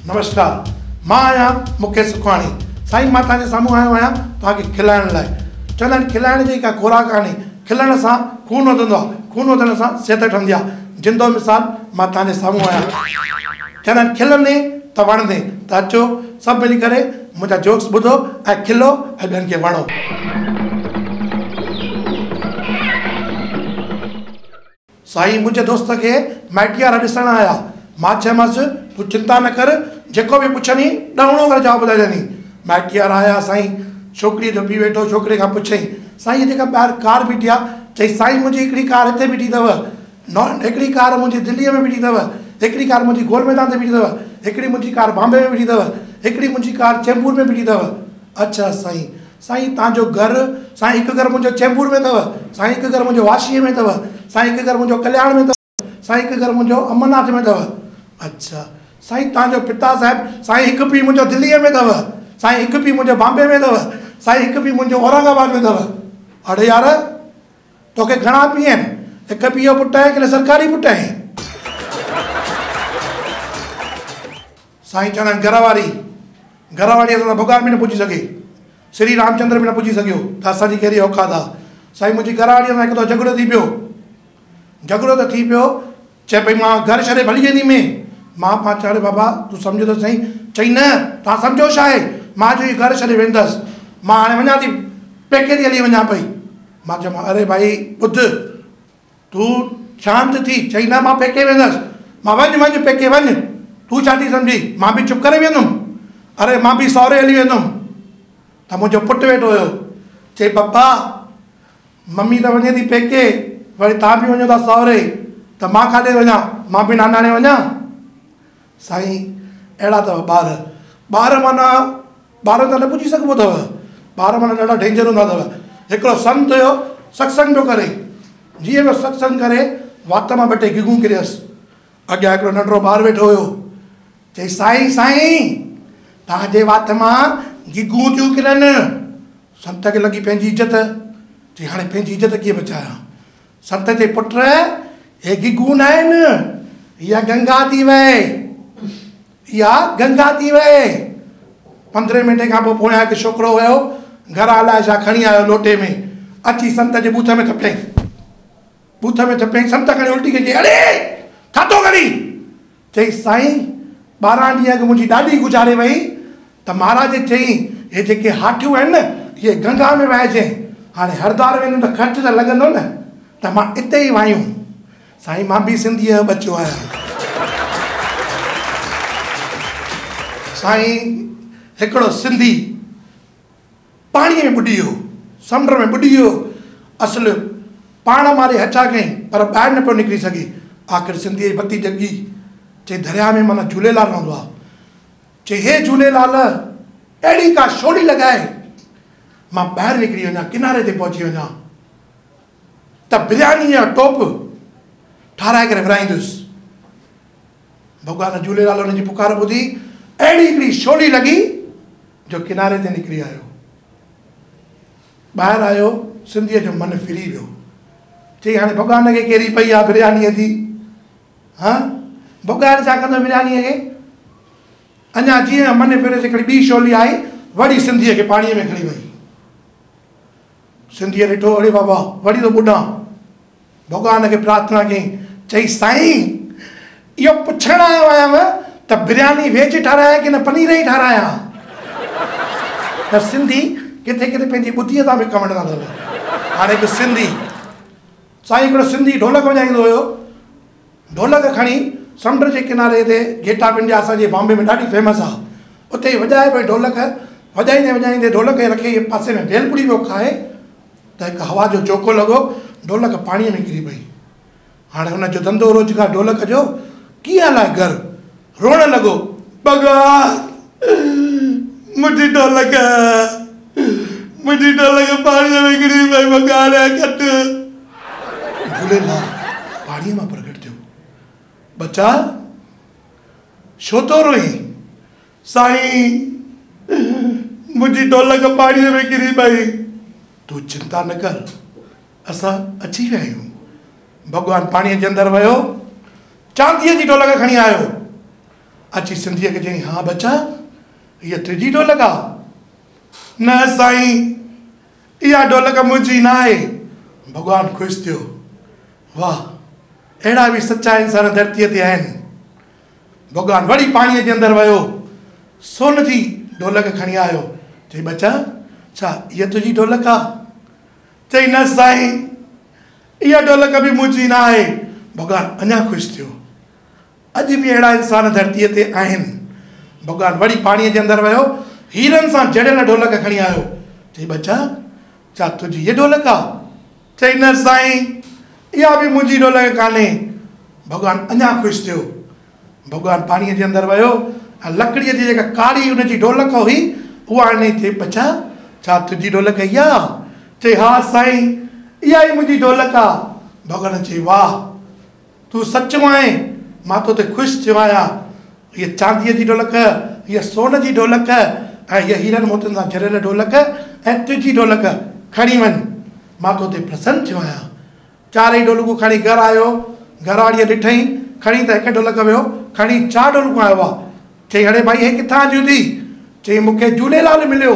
नमस्कार, मां आहियां मुकेश सुखाणी। साईं मां तव्हांजे साम्हूं आयो आहियां तव्हांखे खिलाइण लाइ। चवंदा आहिनि खिलाइण जी का खुराक कान्हे, खिलण सां खून वधंदो आहे, खून वधण सां सिहत ठहंदी आहे। जिंदो मिसाल मां तव्हांजे साम्हूं आहियां। चवंदा आहिनि खिलंदे त वणंदे, त अचो सभु मिली करे मुंहिंजा जोक्स ॿुधो ऐं खिलो ऐं ॿियनि खे वणो। साईं मुंहिंजे दोस्त खे माइटियारा ॾिसण आया। मां चयोमांसि तूं चिंता न कर, जेको बि पुछंदी ॾहणो करे जवाबु ॿुधाए ॾींदी। माइटियारा आया, साईं छोकिरीअ जो पीउ वेठो, छोकिरे खां पुछईं साईं जेका ॿाहिरि कार बीठी आहे, चई साईं मुंहिंजी हिकिड़ी कार हिते बीठी अथव, हिकिड़ी कार मुंहिंजी दिल्लीअ में बीठी अथव, हिकिड़ी कार मुंहिंजी गोल मैदान ते बीठी अथव, हिकिड़ी मुंहिंजी कार बॉम्बे में बीठी अथव, हिकिड़ी मुंहिंजी कार चेंबूर में बीठी अथव। अच्छा साईं, साईं तव्हांजो घरु? साईं हिकु घर मुंहिंजो चेंबूर में अथव, साईं हिकु घर मुंहिंजो वाशीअ में अथव, साईं हिकु घर मुंहिंजो कल्याण में अथव, साईं हिकु घर मुंहिंजो अमरनाथ में अथव। अच्छा साईं तव्हांजो पिता साहिबु? साईं हिकु पीउ मुंहिंजो दिल्लीअ में अथव, साईं हिकु पीउ मुंहिंजो बॉम्बे में अथव, साईं हिकु पीउ मुंहिंजो औरंगाबाद में अथव। अड़े यार तोखे घणा पीउ आहिनि? हिकु पीउ जो पुटु आहे कि सरकारी पुटु आहे? साईं चवंदा आहिनि घरवारी असां भुगार में न पुॼी सघे, श्री रामचंद्र में न पुॼी सघियो, त असांजी कहिड़ी औकात आहे। साईं मुंहिंजी घरवारीअ सां हिकु दफ़ो झगड़ो थी पियो, झगड़ो त थी पियो, चए पई मां घर छॾे भली वेंदी में। मां चयो बाबा तूं सम्झो त सही। चई न तव्हां सम्झो छा आहे, मां जो घर छॾे वेंदसि, मां हाणे वञा थी, पेके थी हली वञा पई। मां चयोमांसि अरे भाई ॿुध तूं शांति थी। चई न मां पेके वेंदसि। मां वञ पेके वञ, तूं छा थी सम्झी, मां बि चुप करे वेंदुमि? अरे मां बि सहुरे हली वेंदुमि। त मुंहिंजो पुटु वेठो हुयो, चई पप्पा मम्मी त वञे थी पेके, वरी तव्हां बि वञो था सहुरे, त मां काॾे वञा, मां बि नानाणे वञा? साईं अहिड़ा अथव ॿार माना ॿार त न पुॼी सघिबो अथव, ॿार माना ॾाढा डेंजर हूंदा अथव। हिकिड़ो संत हुयो सत्संग पियो करे, जीअं पियो सत्संग करे वात मां ॿ टे गिगूं किरियसि। अॻियां हिकिड़ो नंढिड़ो ॿारु वेठो हुयो, चई साईं तव्हांजे वात मां गिगूं थियूं किरनि। संत खे लॻी पंहिंजी इज़त, चई हाणे पंहिंजी इज़त कीअं बचायां? संत चई पुट हे गिगूं न आहिनि, इहा गंगा थी वहे, इहा गंगा थी वहे। 15 मिंट खां पोइ पोयां हिकु छोकिरो वियो, घर हलाए छा खणी आयो लोटे में, अची संत जे बूथ में थपियईं। संत खणी उल्टी कई, अरे छा थो करी? चई साईं 12 ॾींहं अॻु मुंहिंजी ॾाॾी गुज़ारे वई, त महाराज चई हे जेके हाठियूं आहिनि न इहे गंगा में वहिजे। हाणे हरिद्वार वेंदुमि त ख़र्चु त लॻंदो न, त मां हिते ई वायूं। साईं मां बि सिंधीअ जो बचियो आहियां। साईं हिकिड़ो सिंधी पाणीअ में बुॾी वियो, समुंड में बुॾी वियो, असुलु पाण मारे हचा कयईं पर ॿाहिरि न पियो निकिरी सघे। आख़िर सिंधीअ जी बती जगी। चई दरिया में माना झूलेलाल रहंदो आहे। चई हे झूलेलाल अहिड़ी का छोड़ी लॻाए मां ॿाहिरि निकिरी वञा, किनारे ते पहुची वञा, त बिरयानी जा टोप ठाराए करे विराईंदुसि। भॻवान झूलेलाल हुनजी पुकार ॿुधी अहिड़ी हिकिड़ी छोड़ी लॻी जो किनारे ते निकिरी आयो, ॿाहिरि आयो, सिंधीअ जो मन फिरी वियो। चई हाणे भॻवान खे कहिड़ी पई आहे बिरयानीअ जी? हा भॻवान छा कंदो बिरयानीअ खे? अञा जीअं मन फिरे हिकिड़ी ॿी छोली आई, वरी सिंधीअ खे पाणीअ में खणी वई। सिंधीअ ॾिठो, अड़े बाबा वरी तो ॿुॾां। भॻवान खे प्रार्थना कयईं, चई साईं इहो पुछण आयो आहियां त बिरयानी वेज ठारायां की न पनीर ई ठारायां? त सिंधी किथे किथे पंहिंजी ॿुद्धीअ सां बि कमु कंदा अथव। हाणे हिकु सिंधी साईं हिकिड़ो सिंधी ढोलक वॼाईंदो हुयो, ढोलक खणी समुंड जे किनारे ते गेट ऑफ इंडिया असांजे बॉम्बे में ॾाढी फेमस आहे, उते वॼाए पई ढोलक। वॼाईंदे ढोलक खे रखे पासे में भेलपुड़ी पियो खाए, त हिकु हवा जो झोको लॻो, ढोलक पाणीअ में किरी पई। हाणे हुनजो धंधो रोज़गार ढोलक जो कीअं हलाए घरु? रोअण लॻो, भॻवान मुंहिंजी ढोलक पाणीअ में किरी पई, भॻवान कट। झूलेलाल पाणीअ मां प्रगट थियो, बचा छो थो रोई? साईं मुंहिंजी ढोलक पाणीअ में किरी पई। तूं चिंता न कर, असां अची विया आहियूं। भॻवान पाणीअ जे अंदरि वियो, चांदीअ जी ढोलक खणी आयो, अची सिंधीअ खे चई, हाँ बच्चा इहा तुंहिंजी ढोलक आहे? न साईं, इहा ढोलक मुंहिंजी न आहे। भॻवानु ख़ुशि थियो। वाह, अहिड़ा बि सचा इंसान धरतीअ ते आहिनि। भॻवानु वरी पाणीअ जे अंदरि वियो, सोन जी ढोलक खणी आयो। चई, बच्चा छा इहा तुंहिंजी ढोलक आहे? चई, न साईं, इहा ढोलक बि मुंहिंजी न आहे। भॻवानु अञा ख़ुशि थियो। अॼु बि अहिड़ा इंसान धरतीअ ते आहिनि। भॻवानु वरी पाणीअ जे अंदरि वियो, हीरनि सां जड़ियल ढोलक खणी आयो। चई, बच्चा छा तुंहिंजी इहा ढोलक आहे? चई, न साईं, इहा बि मुंहिंजी ढोलक कान्हे। भॻवानु अञा ख़ुशि थियो। भॻवानु पाणीअ जे अंदरि वियो ऐं लकड़ीअ जी जेका कारी हुनजी ढोलक हुई उहा आणे चई, बच्चा छा तुंहिंजी ढोलक इहा? चई, हा साईं, इहा ई मुंहिंजी ढोलक आहे। भॻवानु चई, वाह, तूं सचो आहे, मां तोते ख़ुशि थियो आहियां। हीअ चांदीअ जी ढोलक, हीअ सोन जी ढोलक ऐं हीअ हीरनि मोतियुनि सां जड़ियल ढोलक ऐं तुंहिंजी ढोलक खणी वञ, मां तोते प्रसन्न थियो आहियां। चारई ढोलकूं खणी घरु आयो। घरवारीअ ॾिठई, खणी त हिकु ढोलक वियो, खणी 4 ढोलकूं आयो आहे। चई, हाणे भाई हे किथां जूं थी? चई, मूंखे झूलेलाल मिलियो।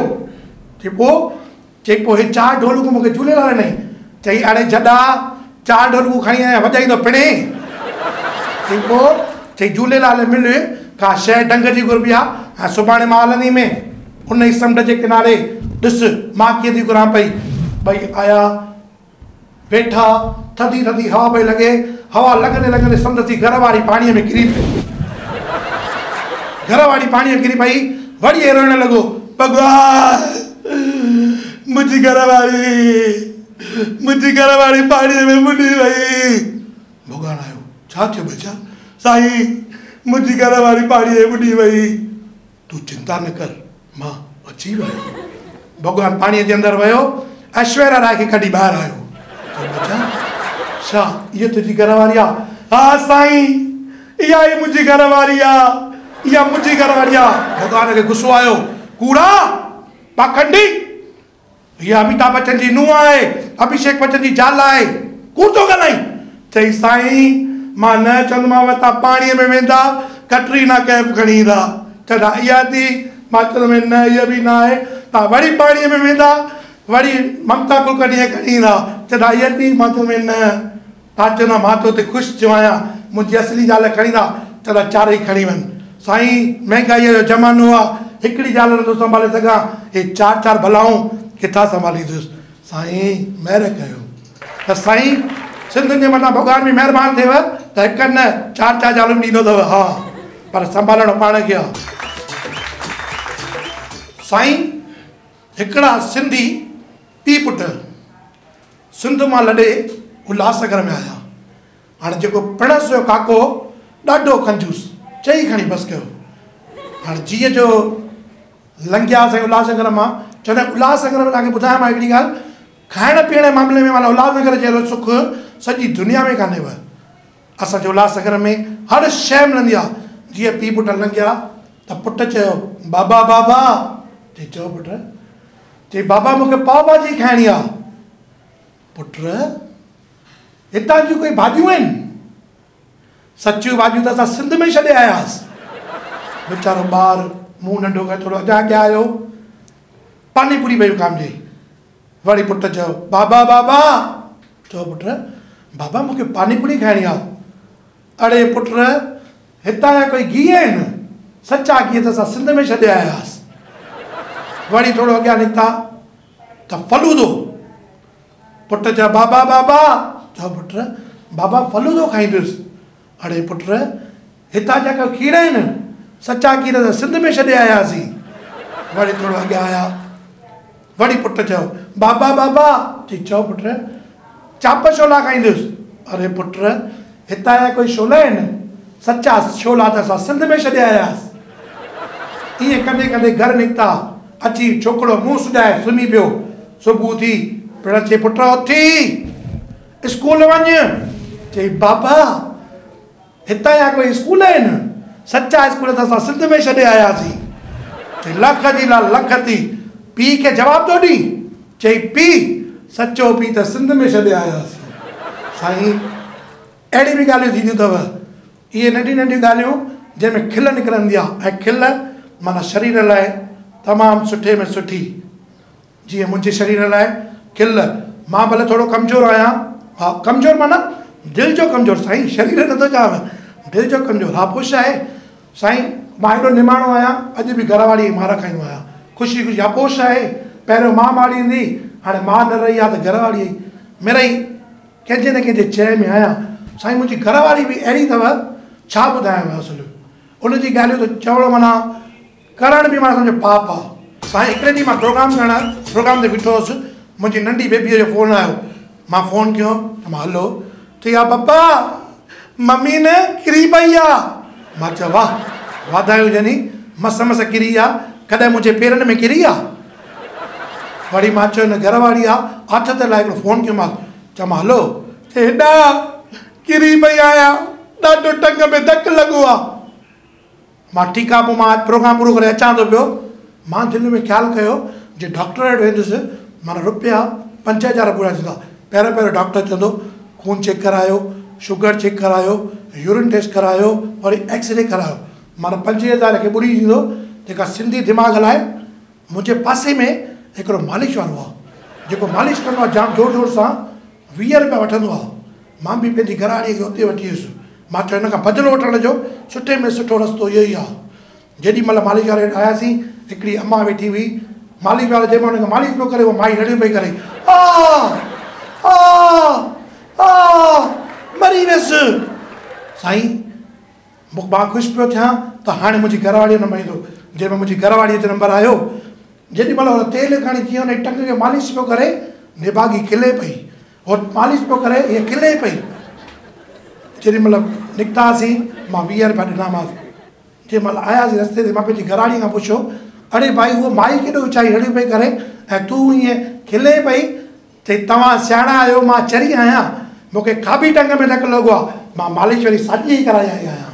चई, पोइ? चई, पोइ हे 4 ढोलकूं मूंखे झूलेलाल ॾिनई। चई, अड़े जॾा 4 ढोलकूं खणी आया, वॼाईंदो पिणे? चई, पोइ? चई, झूलेलाल मिले का शइ ढंग जी घुरबी आहे ऐं सुभाणे मां हलंदी में उन ई समुंड जे किनारे ॾिस मां कीअं थी घुरां पई। भई आया, वेठा, थधी थधी हवा पई लॻे। हवा लॻंदे लॻंदे समुंड जी घरवारी पाणीअ में किरी पई। घरवारी पाणीअ में किरी पई। वरी हे रोइण लॻो, भॻवान मुंहिंजी घरवारी पाणीअ में बुॾी वई। भॻवानु आयो, छा थियो बच्चा? साईं, मुंहिंजी घरवारी पाणीअ में बुॾी वई। तूं चिंता न कर, मां अची वियो। भॻवानु पाणीअ जे अंदरि वियो, ऐश्वर्या राय खे कढी ॿाहिरि आयो। बच्चा छा इहा तुंहिंजी घरवारी आहे? हा साईं, इहा ई मुंहिंजी घरवारी आहे, इहा मुंहिंजी घरवारी आहे। भॻवान खे गुस्सो आयो, कूड़ा पाखंडी, इहा अमिताभ बच्चन जी नुंहुं आहे, अभिषेक बच्चन जी ज़ाल आहे, कूड़ थो ॻाल्हाई। चई, साईं, मां न चवंदोमांव तव्हां पाणीअ में वेंदा, कटरीना कैफ खणी ईंदा। चवंदा इहा थी? मां चवंदुमि न, इहा बि न आहे। तव्हां वरी पाणीअ में वेंदा, वरी ममता कुलकर्णीअ खणी ईंदा। चवंदा इहा थी? मां चवंदुमि न। तव्हां चवंदा मां तोते ख़ुशि थियो आहियां, मुंहिंजी असली ज़ाल खणी ईंदा। चवंदा 4 ई खणी वञ। साईं, महांगाईअ जो ज़मानो आहे, हिकिड़ी ज़ाल नथो संभाले सघां, हे 4 भलाऊं किथां संभालींदुसि? साईं महिर कयो। त साईं सिंधियुनि जे मथां भॻवान बि महिरबानी थिएव त हिकु न 4 ज़ालूं ॾींदो अथव। हा, पर संभालणो पाण खे आहे। साईं हिकिड़ा सिंधी पीउ पुटु सिंध मां लॾे उल्हासनगर में आया। हाणे जेको पिणस जो काको ॾाढो कंजूस, चई खणी बसि कयो। हाणे जीअं जो लंघिया साईं उल्हासनगर मां, चवंदा उल्हासनगर में तव्हांखे ॿुधायां मां हिकिड़ी ॻाल्हि, खाइण पीअण जे मामले में माना उल्हासनगर जहिड़ो सुख सॼी दुनिया में कान्हेव। असांजे उल्हासनगर में हर शइ मिलंदी आहे। जीअं पीउ पुटु लंघिया त पुटु चयो, बाबा बाबा। चई, चओ पुटु। चई, बाबा मूंखे पाव भाजी खाइणी आहे। पुट, हितां जूं कोई भाॼियूं आहिनि? सचियूं भाॼियूं त असां सिंध में छॾे आयासीं। वीचारो ॿार मुंहुं नंढो करे थोरो अॻियां अॻियां आयो, पानीपुरी पई विकामिजे। वरी पुटु चयो, बाबा बाबा। चओ पुट, बाबा मूंखे पानीपुरी खाइणी आहे। अड़े पुट, हितां जा कोई गिह आहिनि? सचा गिह त असां सिंध में छॾे आयासीं। वरी थोरो अॻियां निकिता त फलूदो। पुटु चयो, बाबा बाबा। चओ पुट, बाबा फलूदो खाईंदुसि। अड़े पुट, हितां जा कोई खीर आहिनि? सचा खीर त सिंध में छॾे आयासीं। वरी थोरो अॻियां आया। वरी पुटु चयो, बाबा बाबा। चई, चओ पुट, चाप छोला खाईंदुसि। अरे पुट, हितां जा कोई छोला आहिनि? सचा छोला त असां सिंध में छॾे आयासीं। ईअं कंदे कंदे घर निकिता। अची छोकिरो मुंहुं सुॼाए सुम्ही पियो। सुबुह थी, पिण चई, पुट उथी स्कूल वञ। चई, बाबा हितां जा कोई स्कूल आहिनि? सचा स्कूल त असां सिंध में छॾे आयासीं। चई, लख जी लख थी। पीउ खे जवाबु थो ॾी। चई, पीउ सचो पीउ त सिंध में छॾे आयासीं। साईं अहिड़ी बि ॻाल्हियूं थींदियूं अथव। इहे नंढियूं नंढियूं ॻाल्हियूं जंहिंमें खिल निकिरंदी आहे, ऐं खिल माना शरीर लाइ तमामु सुठे में सुठी। जीअं मुंहिंजे शरीर लाइ खिल, मां भले थोरो कमज़ोर आहियां, हा कमज़ोर माना दिलि जो कमज़ोर साईं, शरीर नथो चवां, दिलि जो कमज़ोर। हा पोइ छा आहे साईं, मां हेॾो निमाणो आहियां, अॼु बि घरवारी जी मार खाईंदो आहियां ख़ुशी ख़ुशी। हा पोइ छा आहे, पहिरियों मां मारींदी, हाणे मां न रही आहे त घरवारी मिड़ई कंहिंजे न कंहिंजे चए में आहियां। साईं मुंहिंजी घरवारी बि अहिड़ी अथव, छा ॿुधायांव असुलु, उनजी ॻाल्हियूं त चवणो माना करण बि माना सम्झो पाप आहे। साईं हिकिड़े ॾींहुं मां प्रोग्राम ते बीठो हुउसि, मुंहिंजी नंढी बेबीअ जो फ़ोन आयो, मां फ़ोन कयो, मां हलो, चई हा पप्पा मम्मी न किरी पई आहे। मां चयो वाह वाधायूं हुजनि, मस मस किरी आहे, कॾहिं मुंहिंजे पेरनि में किरी आहे। वरी मां चयो न घरवारी आहे, हथ ते लाइ हिकिड़ो फ़ोन कयोमांसि, चयोमांसि हलो, चई हेॾा किरी पई आहियां, ॾाढो टंग में धकु लॻो आहे। मां ठीकु आहे, पोइ मां प्रोग्राम पूरो करे अचां थो पियो, मां दिलि में ख़्यालु कयो जे डॉक्टर वटि वेंदुसि माना रुपया 5000 पूरा थींदा। पहिरियों डॉक्टर चवंदो खून चेक करायो, शुगर चेक करायो, यूरिन टेस्ट करायो, वरी एक्सरे करायो, माना 5000 खे ॿुड़ी थींदो। जेका सिंधी दिमाग़ हलाए, मुंहिंजे पासे में हिकिड़ो मालिश वारो आहे, जेको मालिश कंदो आहे जाम ज़ोर ज़ोर सां, 20 रुपया वठंदो आहे। मां बि पंहिंजी घरवारीअ खे उते वठी वियुसि, मां चयो हिन खां बदिलो वठण जो सुठे में सुठो रस्तो इहो ई आहे। जेॾी महिल मालिश वारे वटि आयासीं, हिकिड़ी अम्मा वेठी हुई, मालिश वारो जंहिं महिल हुनखे मालिश पियो करे, उहो माई रड़ियूं पई करे, मरी वियसि। साईं मां ख़ुशि पियो थियां त हाणे मुंहिंजी घरवारीअ नंबर ईंदो। जंहिंमें मुंहिंजी घरवारीअ जो नंबर आयो, जेॾी महिल हुन तेल खणी कीअं हुन टंग खे मालिश पियो करे, निभागी खिले पई, हो मालिश पियो करे हीअ खिले पई। जेॾी महिल निकितासीं, मां 20 रुपया ॾिनामांसि। जंहिं महिल आयासीं रस्ते ते, मां पंहिंजी घरवारीअ खां पुछियो, अड़े भाई उहो माई केॾो वीचारी रड़ियूं पई करे ऐं तूं ईअं खिले पई, चई तव्हां सियाणा आहियो, मां चरी आहियां, मूंखे खाॿी टंग में धकु लॻो आहे, मां मालिश वरी साॼी ई कराए आई आहियां।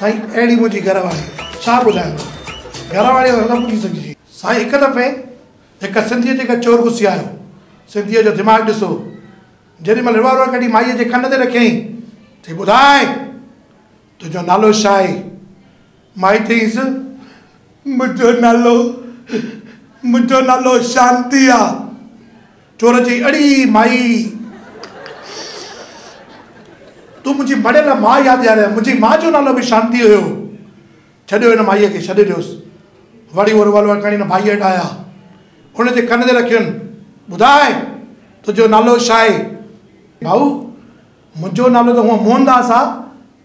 साईं अहिड़ी मुंहिंजी घरवारी, छा ॿुधायां, घरवारी न पुछी सघिजे। साईं हिकु दफ़े हिकु सिंधीअ जे चोर घुसी आयो, सिंधीअ जो दिमाग़ु ॾिसो, जेॾी महिल रिवॉल्वर कढी माईअ जे कन ते रखियईं, चई ॿुधाए तुंहिंजो नालो छा आहे? माई चईसि मुंहिंजो नालो शांती आहे। चोर चई अड़ी माई, तूं मुंहिंजी मड़ियल मां यादि ॾियारे, मुंहिंजी माउ जो नालो बि शांती हुयो। छॾियो हिन माईअ खे, छॾे ॾियोसि। वरी उहो रिवॉल्वर खणी हिन भाईअ वटि आया, हुनजे कन ते रखियुनि, ॿुधाए तुंहिंजो नालो छा आहे? भाऊ मुंहिंजो नालो त हूअं मोहनदास आहे,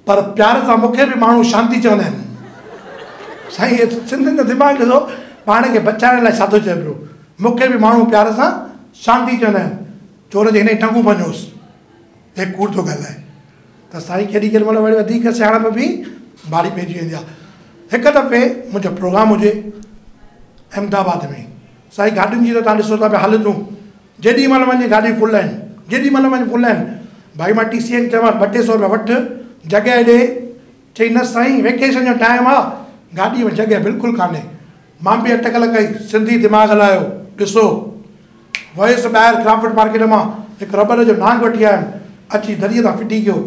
पर प्यार सां मूंखे बि माण्हू शांती चवंदा आहिनि। साईं सिंधियुनि जो दिमाग़ ॾिसो, पाण खे बचाइण लाइ छा थो चए पियो, मूंखे बि माण्हू प्यार सां शांती चवंदा आहिनि। चोर जे हिन टंगू भञोसि, हे कूड़ थो ॻाल्हाए। त साईं केॾी केॾी महिल वरी वधीक सियाणप बि भारी पइजी वेंदी आहे। हिकु दफ़े मुंहिंजो प्रोग्राम हुजे अहमदाबाद में, साईं गाॾियुनि जी त तव्हां ॾिसो था पिया हालतूं, जेॾी महिल वञे गाॾी फुल आहिनि, जेॾी महिल वञे फुल आहिनि। भाई मां TC खे चवां 200 रुपया वठि, जॻह ॾे, चई न साईं वेकेशन जो टाइम आहे, गाॾीअ में जॻह बिल्कुलु कान्हे। मां बि अटकल कई, सिंधी दिमाग़ हलायो, ॾिसो वयुसि ॿाहिरि क्राफ्ट मार्केट मां हिकु रबर जो नांग वठी आयुमि, अची दरीअ तां फिटी कयो,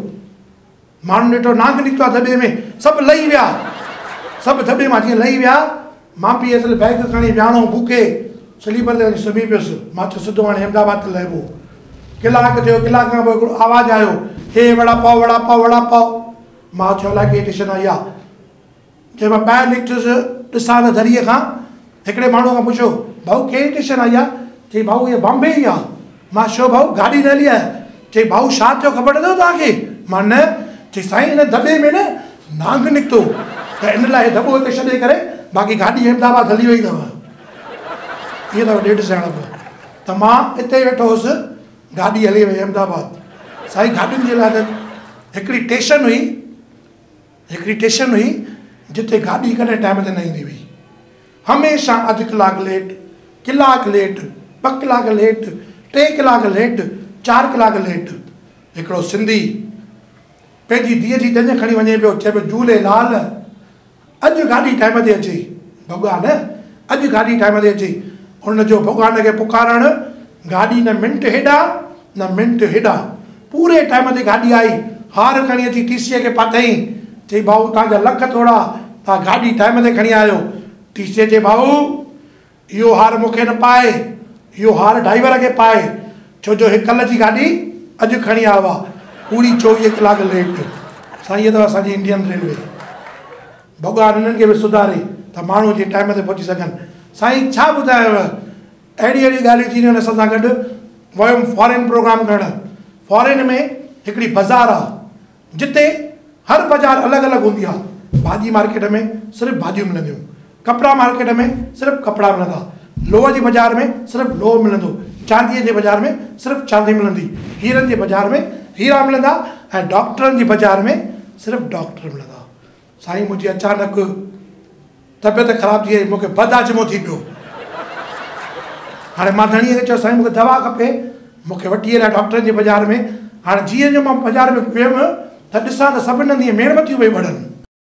माण्हुनि ॾिठो नांग निकितो आहे दॿे में, सभु लही विया, सभु दॿे मां जीअं लही विया। मां बि असुलु बैग खणी वियाणो बुके स्लीपर ते वञी सुम्ही पियुसि। मां चयो सिधो हाणे अहमदाबाद ते लहिबो। कलाकु थियो, कलाक खां पोइ हिकिड़ो आवाज़ु आयो, हे वड़ा पाव वड़ा पाव वड़ा पाव। मां चयो अलाए कहिड़ी स्टेशन आई आहे। जंहिं मां ॿाहिरि निकितुसि, ॾिसां त दरीअ खां हिकिड़े माण्हू खां पुछियो, भाऊ कहिड़ी स्टेशन आई आहे? चई भाऊ इहा बॉम्बे ई आहे। मां छो भाऊ गाॾी न हली आहे? चई भाऊ छा थियो ख़बर अथव तव्हांखे? मां न। चई साईं हिन दॿे में न नांग निकितो, त इन लाइ दॿो हिते छॾे करे बाक़ी गाॾी अहमदाबाद हली वई अथव। इहे अथव 1.5 सियाणप। त मां हिते वेठो हुउसि, गाॾी हली वई अहमदाबाद। साईं गाॾियुनि जे लाइ त हिकिड़ी स्टेशन हुई जिते गाॾी कॾहिं टाइम ते न ईंदी हुई, हमेशह अधु कलाकु लेट, कलाकु लेट, 2 कलाक लेट, 3 कलाक लेट, 4 कलाक लेट। हिकिड़ो सिंधी पंहिंजी धीअ जी ॼञ खणी वञे पियो, चए पियो झूलेलाल अॼु गाॾी टाइम ते अचे, भॻवान अॼु गाॾी टाइम ते अचे। हुनजो भॻवान खे पुकारणु, गाॾी न मिंट हेॾा न मिंट हेॾा, पूरे टाइम ते गाॾी आई। हार खणी अची TC खे पातईं, चई भाऊ तव्हांजा लख थोड़ा, तव्हां गाॾी टाइम ते खणी आयो। टीचर चए भाऊ इहो हार मूंखे न पाए, इहो हार ड्राइवर खे पाए, छो जो हिकु कल्ह जी गाॾी अॼु खणी आयो आहे, पूरी 24 कलाक लेट। साईं इहा अथव असांजी इंडियन रेलवे। भॻवानु हिननि खे बि सुधारे त माण्हू जे टाइम ते पहुची सघनि। साईं छा ॿुधायव, अहिड़ी अहिड़ी ॻाल्हियूं थींदियूं आहिनि। असां सां गॾु वियुमि फॉरेन प्रोग्राम करणु। फॉरेन में हिकिड़ी बाज़ार आहे जिते हर बाज़ार अलॻि अलॻि हूंदी आहे। भाॼी मार्केट में सिर्फ़ु भाॼियूं मिलंदियूं, कपिड़ा मार्केट में सिर्फ़ु कपिड़ा मिलंदा, लोह जी बाज़ार में सिर्फ़ु लोह मिलंदो, चांदीअ जे बाज़ार में सिर्फ़ु चांदी मिलंदी, हीरनि जे बाज़ार में हीरा मिलंदा, ऐं डॉक्टरनि जी बाज़ार में सिर्फ़ु डॉक्टर मिलंदा। साईं मुंहिंजी अचानक तबियत ख़राबु थी वई, मूंखे बदहज़मो थी पियो। हाणे मां धणीअ खे चयो साईं मूंखे दवा खपे, मूंखे वठी हलिया डॉक्टरनि जे बाज़ार में। हाणे जीअं जो मां बाज़ार में वियुमि त ॾिसां त सभिनी हंधि मेणबतियूं पई ॿरनि।